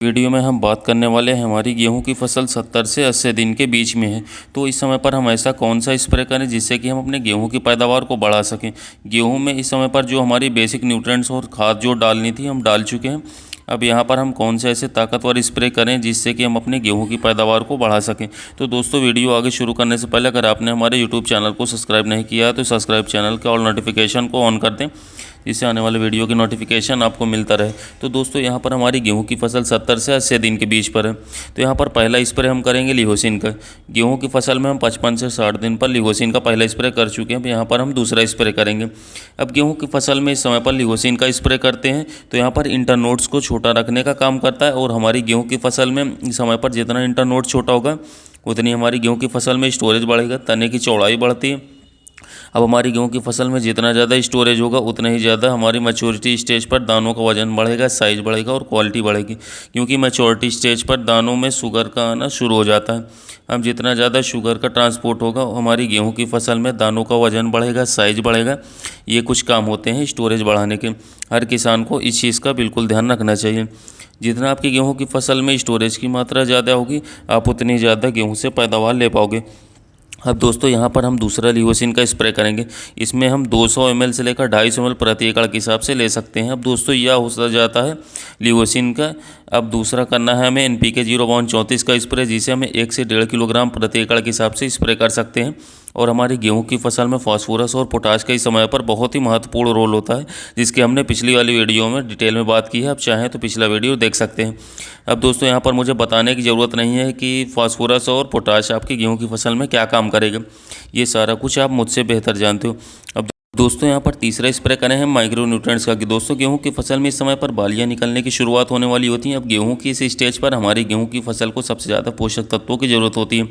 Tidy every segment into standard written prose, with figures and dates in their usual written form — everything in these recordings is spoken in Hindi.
वीडियो में हम बात करने वाले हैं हमारी गेहूं की फसल 70 से 80 दिन के बीच में है। तो इस समय पर हम ऐसा कौन सा स्प्रे करें जिससे कि हम अपने गेहूं की पैदावार को बढ़ा सकें। गेहूं में इस समय पर जो हमारी बेसिक न्यूट्रिएंट्स और खाद जो डालनी थी हम डाल चुके हैं। अब यहाँ पर हम कौन से ऐसे ताकतवर स्प्रे करें जिससे कि हम अपने गेहूं की पैदावार को बढ़ा सकें। तो दोस्तों, वीडियो आगे शुरू करने से पहले अगर आपने हमारे यूट्यूब चैनल को सब्सक्राइब नहीं किया है तो सब्सक्राइब चैनल के ऑल नोटिफिकेशन को ऑन कर दें, जिससे आने वाले वीडियो की नोटिफिकेशन आपको मिलता रहे। तो दोस्तों, यहाँ पर हमारी गेहूं की फसल 70 से 80 दिन के बीच पर है। तो यहाँ पर पहला स्प्रे हम करेंगे लिहोसिन का। गेहूं की फसल में हम 55 से 60 दिन पर लिहोसिन का पहला स्प्रे कर चुके हैं। अब यहाँ पर हम दूसरा स्प्रे करेंगे। अब गेहूं की फसल में इस समय पर लिहोसिन का स्प्रे करते हैं तो यहाँ पर इंटरनोड्स को छोटा रखने का काम करता है, और हमारी गेहूँ की फसल में इस समय पर जितना इंटरनोड छोटा होगा उतनी हमारी गेहूँ की फसल में स्टोरेज बढ़ेगा, तने की चौड़ाई बढ़ती है। अब हमारी गेहूं की फसल में जितना ज़्यादा स्टोरेज होगा उतना ही ज़्यादा हमारी मैच्योरिटी स्टेज पर दानों का वजन बढ़ेगा, साइज़ बढ़ेगा और क्वालिटी बढ़ेगी। क्योंकि मैच्योरिटी स्टेज पर दानों में शुगर का आना शुरू हो जाता है। अब जितना ज़्यादा शुगर का ट्रांसपोर्ट होगा हमारी गेहूं की फसल में दानों का वजन बढ़ेगा, साइज़ बढ़ेगा। ये कुछ काम होते हैं स्टोरेज बढ़ाने के। हर किसान को इस चीज़ का बिल्कुल ध्यान रखना चाहिए। जितना आपकी गेहूँ की फसल में स्टोरेज की मात्रा ज़्यादा होगी आप उतनी ज़्यादा गेहूँ से पैदावार ले पाओगे। अब दोस्तों, यहाँ पर हम दूसरा लिहोसिन का स्प्रे करेंगे। इसमें हम 200 ml से लेकर 250 ml प्रति एकड़ के हिसाब से ले सकते हैं। अब दोस्तों, यह हो जाता है लिहोसिन का। अब दूसरा करना है हमें NPK 0/34 का स्प्रे, जिसे हमें 1 से 1.5 किलोग्राम प्रति एकड़ के हिसाब से स्प्रे कर सकते हैं। और हमारी गेहूं की फसल में फास्फोरस और पोटाश का इस समय पर बहुत ही महत्वपूर्ण रोल होता है, जिसकी हमने पिछली वाली वीडियो में डिटेल में बात की है। आप चाहें तो पिछला वीडियो देख सकते हैं। अब दोस्तों, यहाँ पर मुझे बताने की ज़रूरत नहीं है कि फास्फोरस और पोटाश आपकी गेहूं की फसल में क्या काम करेगा। ये सारा कुछ आप मुझसे बेहतर जानते हो। अब दोस्तों, यहाँ पर तीसरा स्प्रे करें हम माइक्रो न्यूट्रिएंट्स का। कि दोस्तों, गेहूं की फसल में इस समय पर बालियाँ निकलने की शुरुआत होने वाली होती हैं। अब गेहूं की इस स्टेज पर हमारी गेहूं की फसल को सबसे ज़्यादा पोषक तत्वों की ज़रूरत होती है,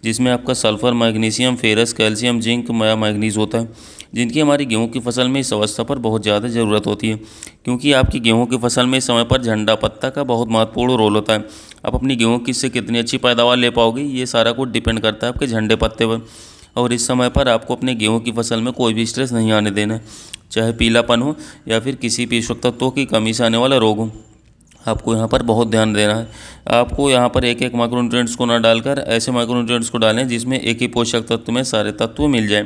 जिसमें आपका sulphur, magnesium, ferrous, calcium, zinc, manganese होता है, जिनकी हमारी गेहूं की फसल में इस अवस्था पर बहुत ज़्यादा ज़रूरत होती है। क्योंकि आपकी गेहूं की फसल में इस समय पर झंडा पत्ता का बहुत महत्वपूर्ण रोल होता है। आप अपनी गेहूं की से कितनी अच्छी पैदावार ले पाओगे ये सारा कुछ डिपेंड करता है आपके झंडे पत्ते पर। और इस समय पर आपको अपने गेहूं की फसल में कोई भी स्ट्रेस नहीं आने देना है, चाहे पीलापन हो या फिर किसी पोषक तत्वों की कमी से आने वाला रोग हो। आपको यहाँ पर बहुत ध्यान देना है। आपको यहाँ पर एक एक माइक्रोन्यूट्रिएंट्स को ना डालकर ऐसे माइक्रोन्यूट्रिएंट्स को डालें जिसमें एक ही पोषक तत्व में सारे तत्व मिल जाएं,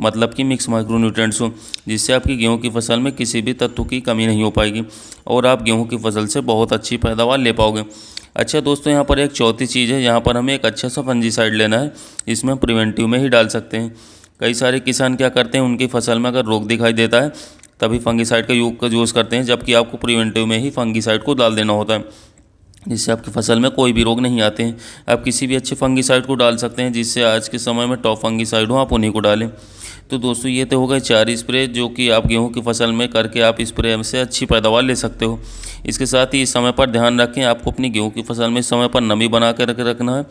मतलब कि मिक्स माइक्रोन्यूट्रिएंट्स हो, जिससे आपकी गेहूं की फसल में किसी भी तत्व की कमी नहीं हो पाएगी और आप गेहूं की फसल से बहुत अच्छी पैदावार ले पाओगे। अच्छा दोस्तों, यहाँ पर एक चौथी चीज़ है। यहाँ पर हमें एक अच्छा सा फंजीसाइड लेना है। इसमें हम प्रिवेंटिव में ही डाल सकते हैं। कई सारे किसान क्या करते हैं, उनकी फसल में अगर रोग दिखाई देता है तभी फंगीसाइड का यूज़ करते हैं, जबकि आपको प्रिवेंटिव में ही फंगीसाइड को डाल देना होता है, जिससे आपकी फसल में कोई भी रोग नहीं आते हैं। आप किसी भी अच्छे फंगीसाइड को डाल सकते हैं, जिससे आज के समय में टॉप फंगीसाइड हो आप उन्हीं को डालें। तो दोस्तों, ये तो हो गए 4 स्प्रे जो कि आप गेहूं की फसल में करके आप स्प्रे से अच्छी पैदावार ले सकते हो। इसके साथ ही इस समय पर ध्यान रखें, आपको अपनी गेहूं की फसल में इस समय पर नमी बना कर रखना है।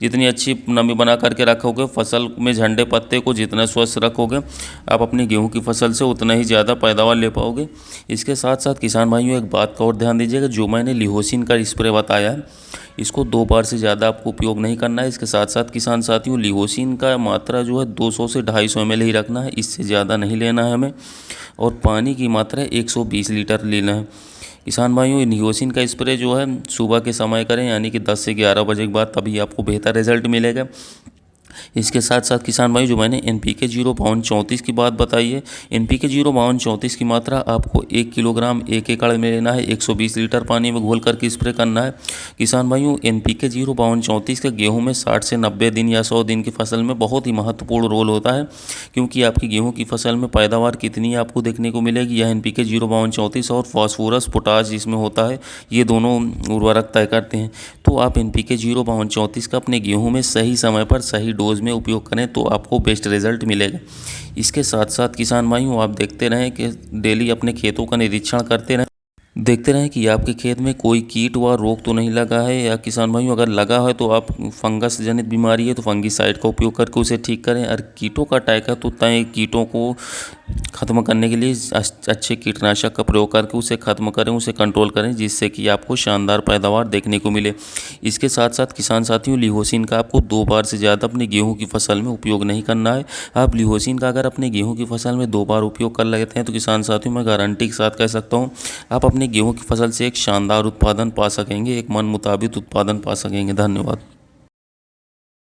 जितनी अच्छी नमी बना करके रखोगे, फसल में झंडे पत्ते को जितना स्वस्थ रखोगे, आप अपनी गेहूं की फसल से उतना ही ज़्यादा पैदावार ले पाओगे। इसके साथ साथ किसान भाइयों, एक बात का और ध्यान दीजिएगा। जो मैंने लिहोसिन का स्प्रे बताया है, इसको 2 बार से ज़्यादा आपको उपयोग नहीं करना है। इसके साथ साथ किसान साथियों, लिहोसिन का मात्रा जो है 200 से 250 ml ही रखना है, इससे ज़्यादा नहीं लेना है हमें। और पानी की मात्रा 120 लीटर लेना है। किसान भाइयों, लिहोसिन का स्प्रे जो है सुबह के समय करें, यानी कि 10 से 11 बजे के बाद, तभी आपको बेहतर रिजल्ट मिलेगा। इसके साथ साथ किसान भाई, जो मैंने NPK 0/34 की बात बताई है, NPK 0/34 की मात्रा आपको 1 किलोग्राम 1 एकड़ में लेना है। 120 लीटर पानी में घोल करके स्प्रे करना है। किसान भाइयों, NPK 0/34 का गेहूं में 60 से 90 दिन या 100 दिन की फसल में बहुत ही महत्वपूर्ण रोल होता है। क्योंकि आपकी गेहूँ की फसल में पैदावार कितनी आपको देखने को मिलेगी, यह NPK 0/34 और फास्फोरस पोटाश जिसमें होता है, ये दोनों उर्वरक तय करते हैं। तो आप NPK 0/34 का अपने गेहूँ में सही समय पर सही डोज में उपयोग करें तो आपको बेस्ट रिजल्ट मिलेगा। इसके साथ साथ किसान भाइयों, आप देखते रहें कि डेली अपने खेतों का निरीक्षण करते रहें, देखते रहें कि आपके खेत में कोई कीट व रोग तो नहीं लगा है। या किसान भाइयों, अगर लगा है तो आप फंगस जनित बीमारी है तो फंगीसाइड का उपयोग करके उसे ठीक करें। और कीटों का अटैक है तो तय कीटों को ख़त्म करने के लिए अच्छे कीटनाशक का प्रयोग करके उसे ख़त्म करें, उसे कंट्रोल करें, जिससे कि आपको शानदार पैदावार देखने को मिले। इसके साथ साथ किसान साथियों, लिहोसिन का आपको 2 बार से ज़्यादा अपनी गेहूं की फसल में उपयोग नहीं करना है। आप लिहोसिन का अगर अपने गेहूं की फसल में 2 बार उपयोग कर लेते हैं तो किसान साथियों, मैं गारंटी के साथ कह सकता हूँ आप अपनी गेहूँ की फसल से एक शानदार उत्पादन पा सकेंगे, एक मन मुताबिक उत्पादन पा सकेंगे। धन्यवाद।